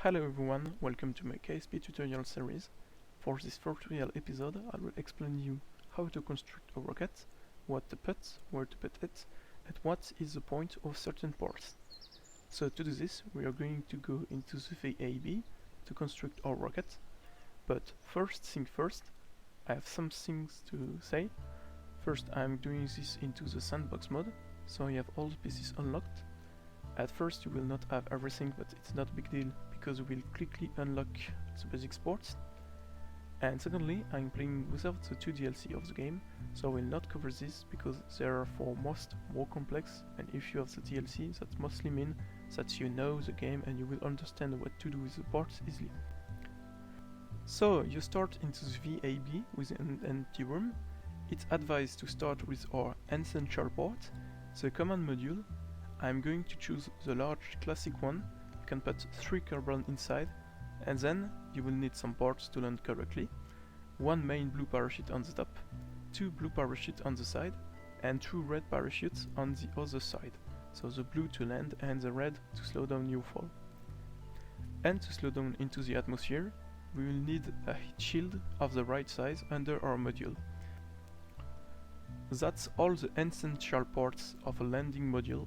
Hello everyone, welcome to my KSP tutorial series. For this tutorial episode, I will explain you how to construct a rocket, what to put, where to put it, and what is the point of certain parts. So to do this, we are going to go into the VAB to construct our rocket. But first thing first, I have some things to say. First, I'm doing this into the sandbox mode, so you have all the pieces unlocked. At first you will not have everything, but it's not a big deal because we will quickly unlock the basic sports. And secondly, I'm playing without the 2 DLC of the game, so I will not cover this because they are for most more complex, and if you have the DLC, that mostly means that you know the game and you will understand what to do with the parts easily. So you start into the VAB with an empty room. It's advised to start with our essential part, the command module. I'm going to choose the large classic one. You can put 3 carbon inside, and then you will need some parts to land correctly. 1 main blue parachute on the top, 2 blue parachutes on the side, and 2 red parachutes on the other side. So the blue to land and the red to slow down your fall. And to slow down into the atmosphere, we will need a heat shield of the right size under our module. That's all the essential parts of a landing module.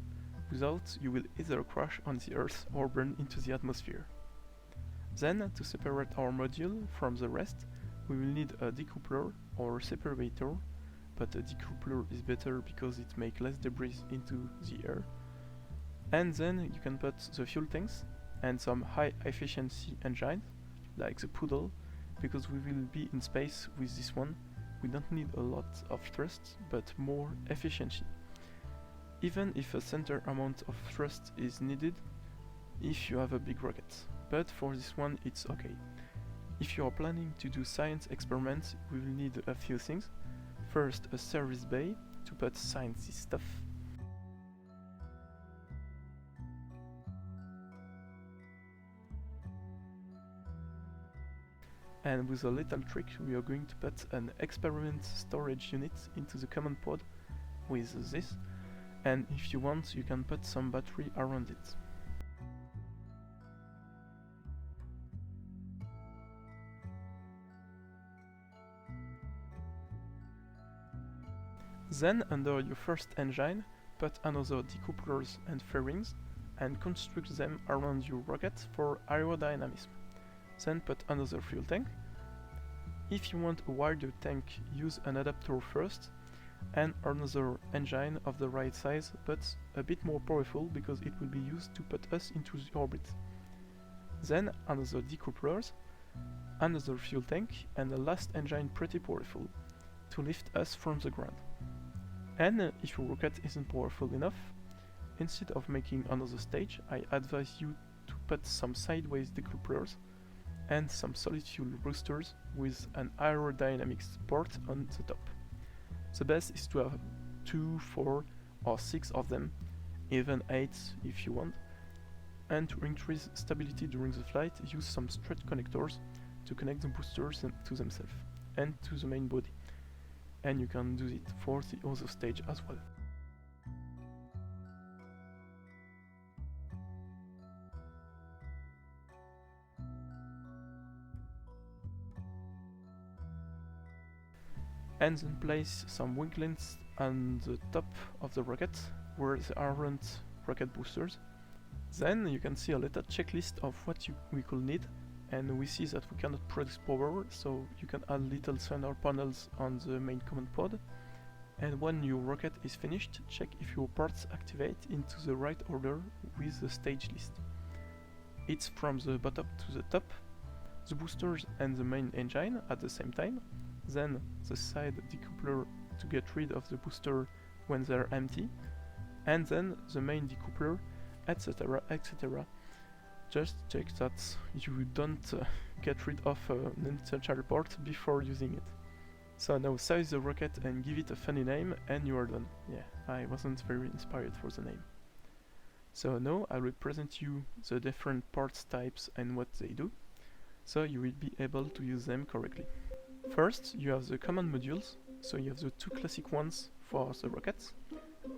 Without, you will either crash on the earth or burn into the atmosphere. Then, to separate our module from the rest, we will need a decoupler or separator, but a decoupler is better because it makes less debris into the air. And then you can put the fuel tanks and some high efficiency engines, like the Poodle, because we will be in space with this one. We don't need a lot of thrust, but more efficiency. Even if a center amount of thrust is needed if you have a big rocket, but for this one it's okay. If you are planning to do science experiments, we will need a few things. First, a service bay to put sciencey stuff. And with a little trick, we are going to put an experiment storage unit into the command pod with this. And if you want, you can put some battery around it. Then, under your first engine, put another decouplers and fairings and construct them around your rocket for aerodynamism. Then put another fuel tank. If you want a wider tank, use an adapter first, and another engine of the right size, but a bit more powerful because it will be used to put us into the orbit. Then another decouplers, another fuel tank, and the last engine pretty powerful to lift us from the ground. And if your rocket isn't powerful enough, instead of making another stage, I advise you to put some sideways decouplers and some solid fuel boosters with an aerodynamics port on the top. The best is to have 2, 4 or 6 of them, even 8 if you want. And to increase stability during the flight, use some straight connectors to connect the boosters to themselves and to the main body. And you can do it for the other stage as well. And then place some winglets on the top of the rocket where there aren't rocket boosters. Then you can see a little checklist of what we could need, and we see that we cannot produce power, so you can add little solar panels on the main command pod. And when your rocket is finished, check if your parts activate into the right order with the stage list. It's from the bottom to the top, the boosters and the main engine at the same time, then the side decoupler to get rid of the booster when they're empty, and then the main decoupler, etc, etc. Just check that you don't get rid of an essential part before using it. So now size the rocket and give it a funny name and you are done. Yeah, I wasn't very inspired for the name. So now I will present you the different parts types and what they do, so you will be able to use them correctly. First, you have the command modules, so you have the 2 classic ones for the rockets,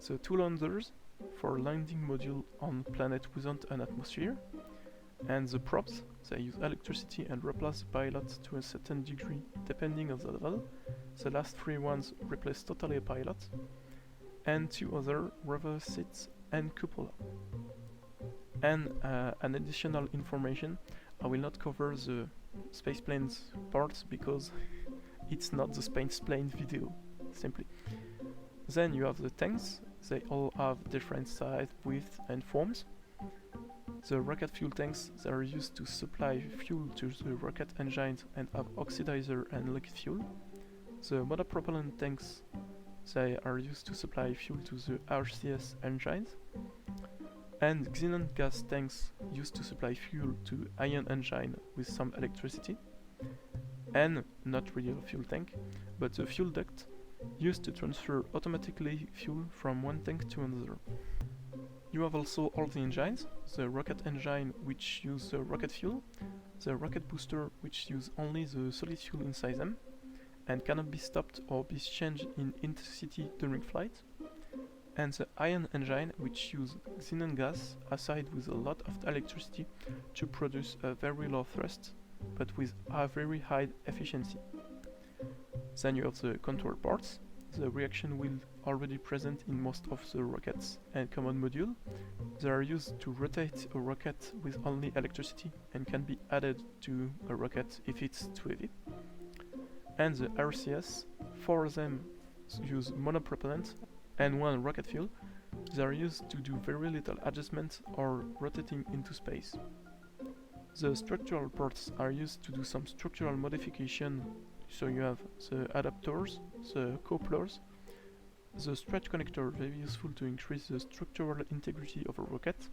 the 2 landers for landing module on planet without an atmosphere, And the props, they use electricity and replace the pilot to a certain degree, depending on the level. The last three ones replace totally a pilot, and two other reverse seats and cupola. And an additional information, I will not cover the spaceplanes parts because it's not the spaceplane video, simply. Then you have the tanks, they all have different size, width and forms. The rocket fuel tanks, they are used to supply fuel to the rocket engines and have oxidizer and liquid fuel. The monopropellant tanks, they are used to supply fuel to the RCS engines. And xenon gas tanks used to supply fuel to ion engine with some electricity. And not really a fuel tank, but the fuel duct used to transfer automatically fuel from one tank to another. You have also all the engines, the rocket engine which use the rocket fuel, the rocket booster which use only the solid fuel inside them, and cannot be stopped or be changed in intensity during flight, and the ion engine which use xenon gas aside with a lot of electricity to produce a very low thrust, but with a very high efficiency. Then you have the control parts, the reaction wheel already present in most of the rockets and command module. They are used to rotate a rocket with only electricity and can be added to a rocket if it's too heavy. And the RCS, four of them use monopropellant and one rocket fuel. They are used to do very little adjustment or rotating into space. The structural parts are used to do some structural modification, so you have the adapters, the couplers, the stretch connector, very useful to increase the structural integrity of a rocket,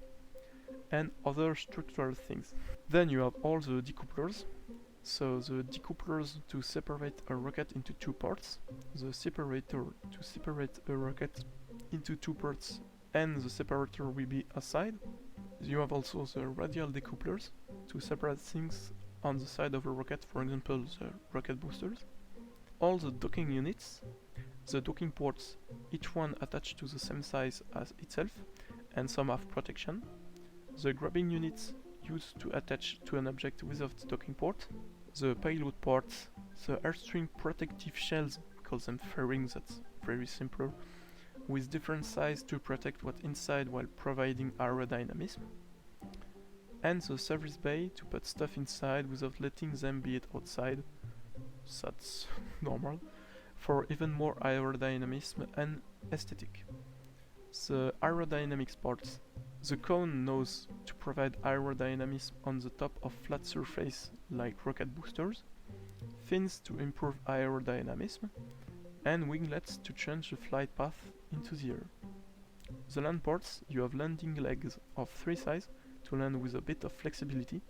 and other structural things. Then you have all the decouplers, so the decouplers to separate a rocket into two parts, the separator to separate a rocket into two parts, and the separator will be aside. You have also the radial decouplers to separate things on the side of a rocket, for example the rocket boosters. All the docking units, the docking ports, each one attached to the same size as itself, and some have protection. The grabbing units used to attach to an object without the docking port. The payload parts, the airstream protective shells, we call them fairings, that's very simple, with different size to protect what's inside while providing aerodynamism. And the service bay to put stuff inside without letting them be it outside, so that's normal, for even more aerodynamism and aesthetic. The aerodynamics parts, the cone nose to provide aerodynamism on the top of flat surface like rocket boosters, fins to improve aerodynamism, and winglets to change the flight path into the air. The land parts, you have landing legs of three sizes to land with a bit of flexibility.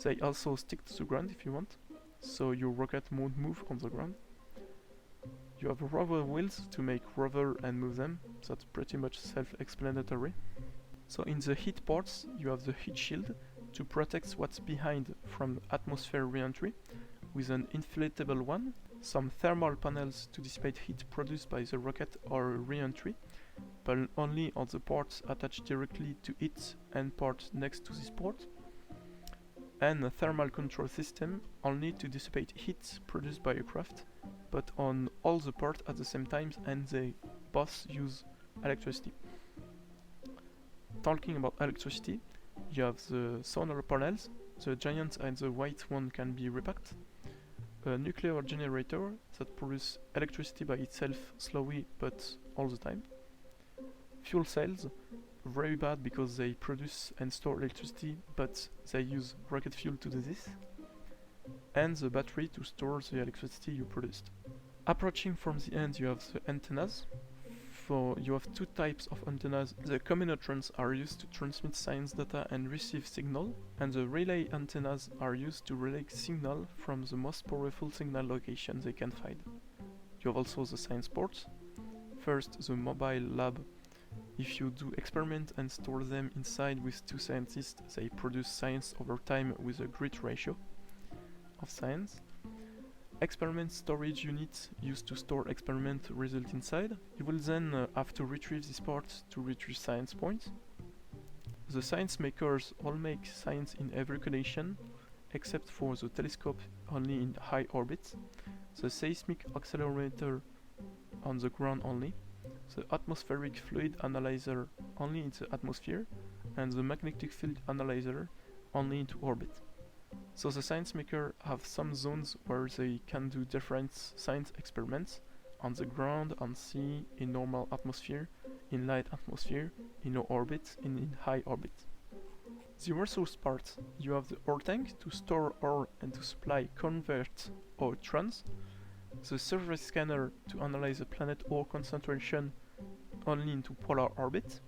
They also stick to the ground if you want, so your rocket won't move on the ground. You have rover wheels to make rover and move them, that's pretty much self-explanatory. So in the heat parts, you have the heat shield to protect what's behind from atmosphere re-entry, with an inflatable one, some thermal panels to dissipate heat produced by the rocket or re-entry, but only on the parts attached directly to it and parts next to this port, and a thermal control system only to dissipate heat produced by a craft, but on all the parts at the same time, and they both use electricity. Talking about electricity, you have the solar panels, the giant and the white one can be repacked, a nuclear generator that produces electricity by itself slowly but all the time, fuel cells, very bad because they produce and store electricity but they use rocket fuel to do this, and the battery to store the electricity you produced. Approaching from the end, you have the antennas. You have two types of antennas. The communitrons are used to transmit science data and receive signal, and the relay antennas are used to relay signal from the most powerful signal location they can find. You have also the science ports. First, the mobile lab. If you do experiments and store them inside with two scientists, they produce science over time with a great ratio of science. Experiment storage unit used to store experiment result inside. You will then have to retrieve this part to retrieve science points. The science makers all make science in every condition, except for the telescope only in high orbit, the seismic accelerometer on the ground only, the atmospheric fluid analyzer only in the atmosphere, and the magnetic field analyzer only into orbit. So the science maker have some zones where they can do different science experiments on the ground, on sea, in normal atmosphere, in light atmosphere, in low orbit, and in high orbit. The resource part, you have the ore tank to store ore and to supply convert or trans, the surface scanner to analyze the planet ore concentration only into polar orbit,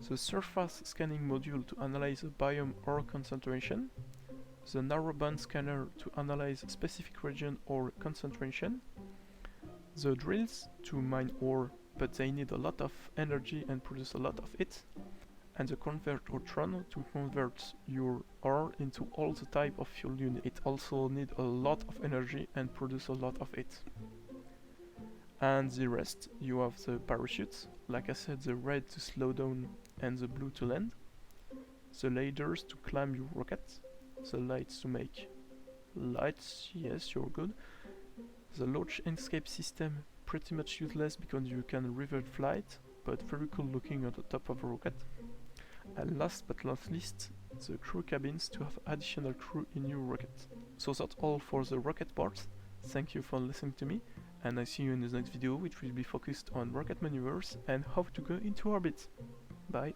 the surface scanning module to analyze the biome ore concentration, the narrowband scanner to analyze specific region or concentration, the drills to mine ore but they need a lot of energy and produce a lot of it, and the convertotron to convert your ore into all the type of fuel you need. It also need a lot of energy and produce a lot of it. And the rest, you have the parachutes, like I said, the red to slow down and the blue to land, the ladders to climb your rocket, the lights to make lights, yes, you're good. The launch escape system, pretty much useless because you can revert flight, but very cool looking at the top of a rocket. And last but not least, the crew cabins to have additional crew in your rocket. So that's all for the rocket part. Thank you for listening to me, and I see you in the next video, which will be focused on rocket maneuvers and how to go into orbit. Bye.